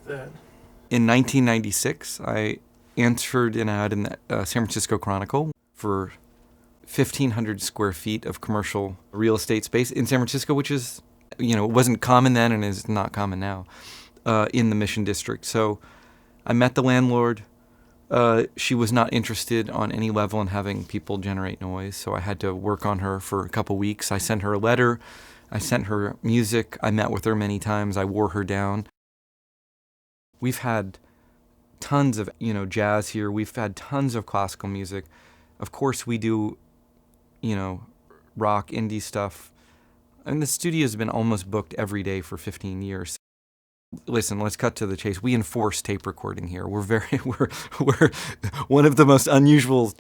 that? In 1996, I answered an ad in the San Francisco Chronicle for 1,500 square feet of commercial real estate space in San Francisco, which is, it wasn't common then and is not common now, in the Mission District. So I met the landlord. She was not interested on any level in having people generate noise, so I had to work on her for a couple weeks. I sent her a letter. I sent her music. I met with her many times. I wore her down. We've had tons of, jazz here. We've had tons of classical music. Of course, we do, rock, indie stuff. And the studio's been almost booked every day for 15 years. Listen, let's cut to the chase. We enforce tape recording here. We're one of the most unusual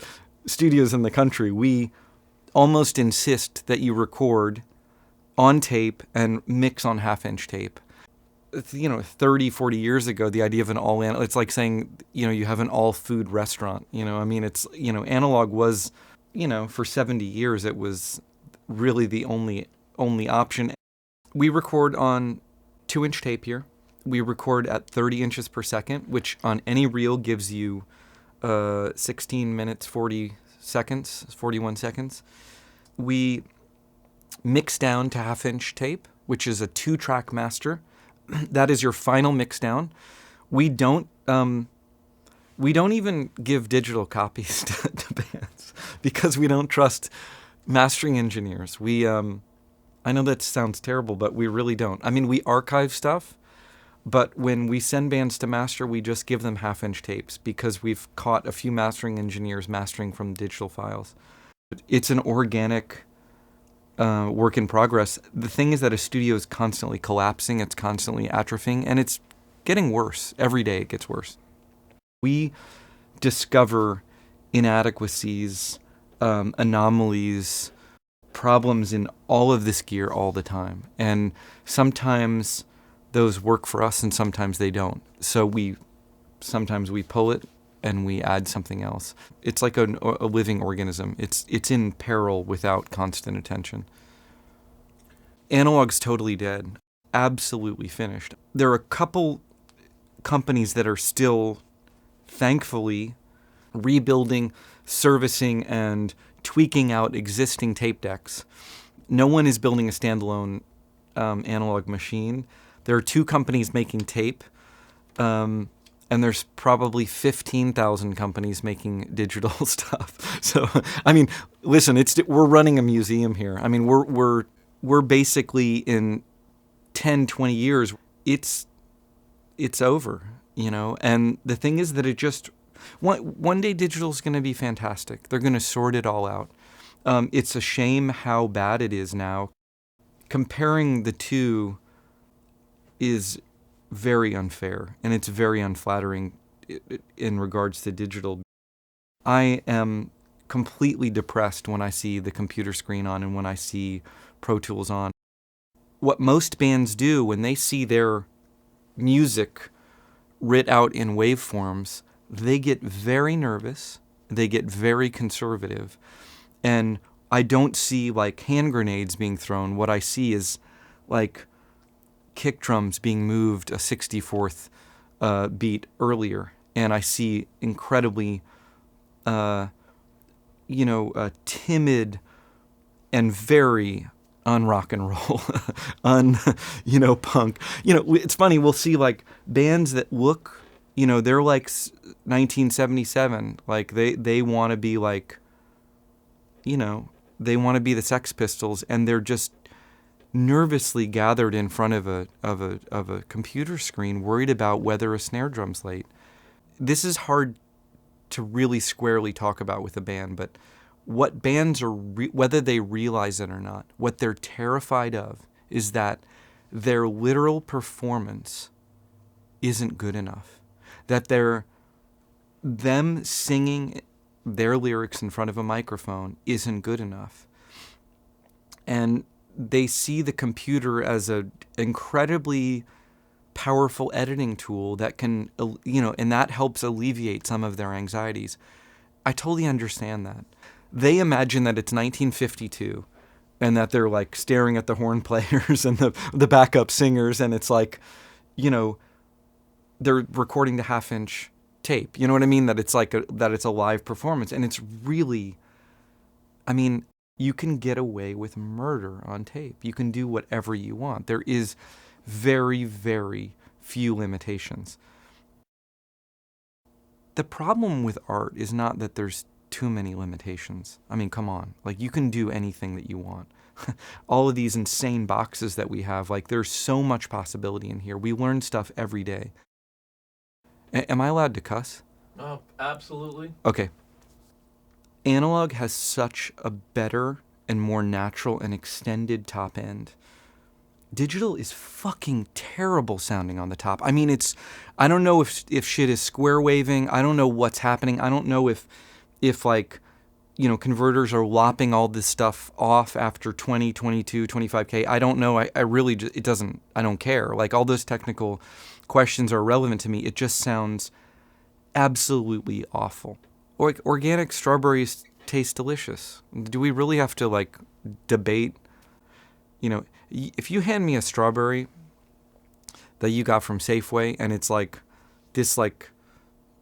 studios in the country. We almost insist that you record on tape and mix on half-inch tape. 30, 40 years ago, the idea of an it's like saying, you have an all-food restaurant. It's, analog was, for 70 years, it was really the only option. We record on 2-inch tape here. We record at 30 inches per second, which on any reel gives you 16 minutes, 41 seconds. We mix down to half-inch tape, which is a 2-track master. That is your final mix down. We don't even give digital copies to bands because we don't trust mastering engineers. I know that sounds terrible, but we really don't. We archive stuff, but when we send bands to master, we just give them half-inch tapes because we've caught a few mastering engineers mastering from digital files. It's an organic work in progress. The thing is that a studio is constantly collapsing, it's constantly atrophying, and it's getting worse. Every day it gets worse. We discover inadequacies, anomalies, problems in all of this gear all the time. And sometimes those work for us and sometimes they don't. So sometimes we pull it and we add something else. It's like a living organism. It's in peril without constant attention. Analog's totally dead. Absolutely finished. There are a couple companies that are still, thankfully, rebuilding, servicing, and tweaking out existing tape decks. No one is building a standalone analog machine. There are 2 companies making tape. And there's probably 15,000 companies making digital stuff. So, listen, we're running a museum here. We're basically in 10, 20 years, it's over, And the thing is that it just one day digital's going to be fantastic. They're going to sort it all out. It's a shame how bad it is now. Comparing the two is very unfair, and it's very unflattering in regards to digital. I am completely depressed when I see the computer screen on and when I see Pro Tools on. What most bands do when they see their music writ out in waveforms, they get very nervous, they get very conservative, and I don't see hand grenades being thrown. What I see is kick drums being moved a 64th beat earlier, and I see incredibly, timid and very un-rock and roll, punk. It's funny, we'll see bands that look, they're 1977, they want to be they want to be the Sex Pistols, and they're just nervously gathered in front of a computer screen, worried about whether a snare drum's late. This is hard to really squarely talk about with a band, but what bands are, whether they realize it or not, what they're terrified of is that their literal performance isn't good enough. That them singing their lyrics in front of a microphone isn't good enough. And they see the computer as an incredibly powerful editing tool that can, and that helps alleviate some of their anxieties. I totally understand that. They imagine that it's 1952 and that they're staring at the horn players and the backup singers, and it's they're recording the half-inch tape. You know what I mean? That it's like that it's a live performance, and it's really, I mean, you can get away with murder on tape. You can do whatever you want. There is very, very few limitations. The problem with art is not that there's too many limitations. I mean, come on. Like, you can do anything that you want. All of these insane boxes that we have, like, there's so much possibility in here. We learn stuff every day. Am I allowed to cuss? Oh, absolutely. Okay. Analog has such a better and more natural and extended top end. Digital is fucking terrible sounding on the top. I mean, I don't know if shit is square waving. I don't know what's happening. I don't know if like, you know, converters are lopping all this stuff off after 20, 22, 25K. I don't know. I really, I don't care. Like, all those technical questions are irrelevant to me. It just sounds absolutely awful. Organic strawberries taste delicious. Do we really have to, like, debate? You know, if you hand me a strawberry that you got from Safeway and it's like this, like,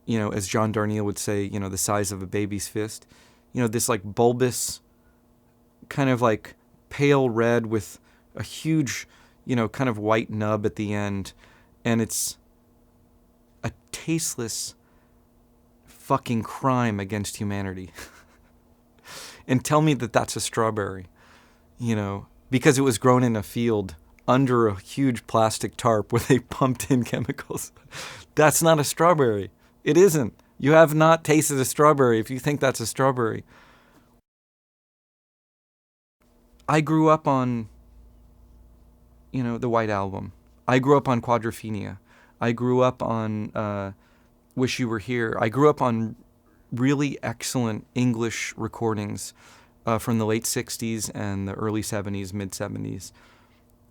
you know, as John Darnielle would say, you know, the size of a baby's fist, you know, this like bulbous, kind of like pale red with a huge, you know, kind of white nub at the end, and it's a tasteless fucking crime against humanity. And tell me that that's a strawberry, you know, because it was grown in a field under a huge plastic tarp where they pumped in chemicals. That's not a strawberry. It isn't. You have not tasted a strawberry if you think that's a strawberry. I grew up on, you know, the White Album. I grew up on Quadrophenia. I grew up on Wish You Were Here. I grew up on really excellent English recordings from the late 60s and the early 70s, mid 70s.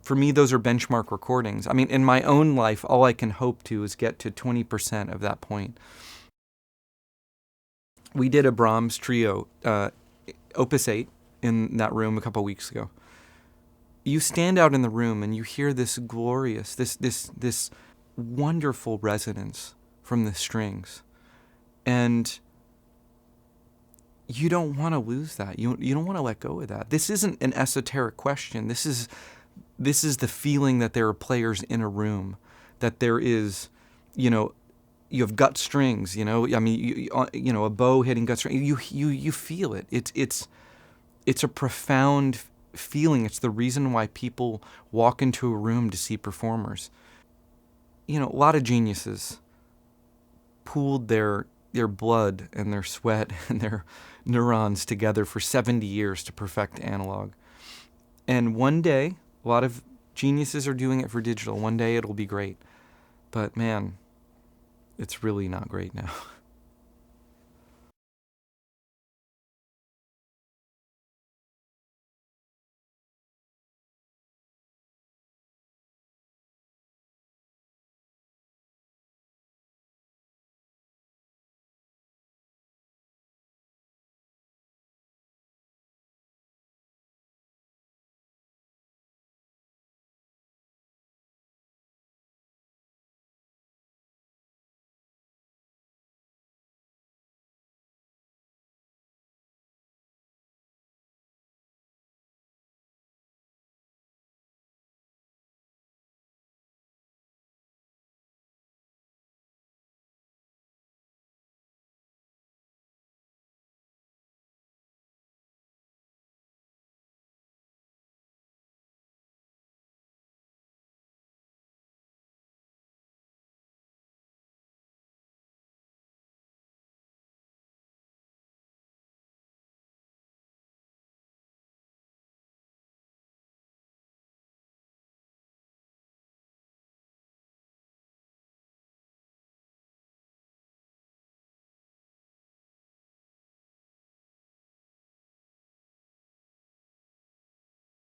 For me, those are benchmark recordings. I mean, in my own life, all I can hope to is get to 20% of that point. We did a Brahms trio, Opus 8, in that room a couple weeks ago. You stand out in the room and you hear this glorious, this wonderful resonance from the strings. And you don't want to lose that. You don't want to let go of that. This isn't an esoteric question. This is the feeling that there are players in a room, that there is, you know, you have gut strings, you know. I mean, you know, a bow hitting gut string. You feel it. It's a profound feeling. It's the reason why people walk into a room to see performers. You know, a lot of geniuses pooled their blood and their sweat and their neurons together for 70 years to perfect analog. And one day, a lot of geniuses are doing it for digital. One day it'll be great. But man, it's really not great now.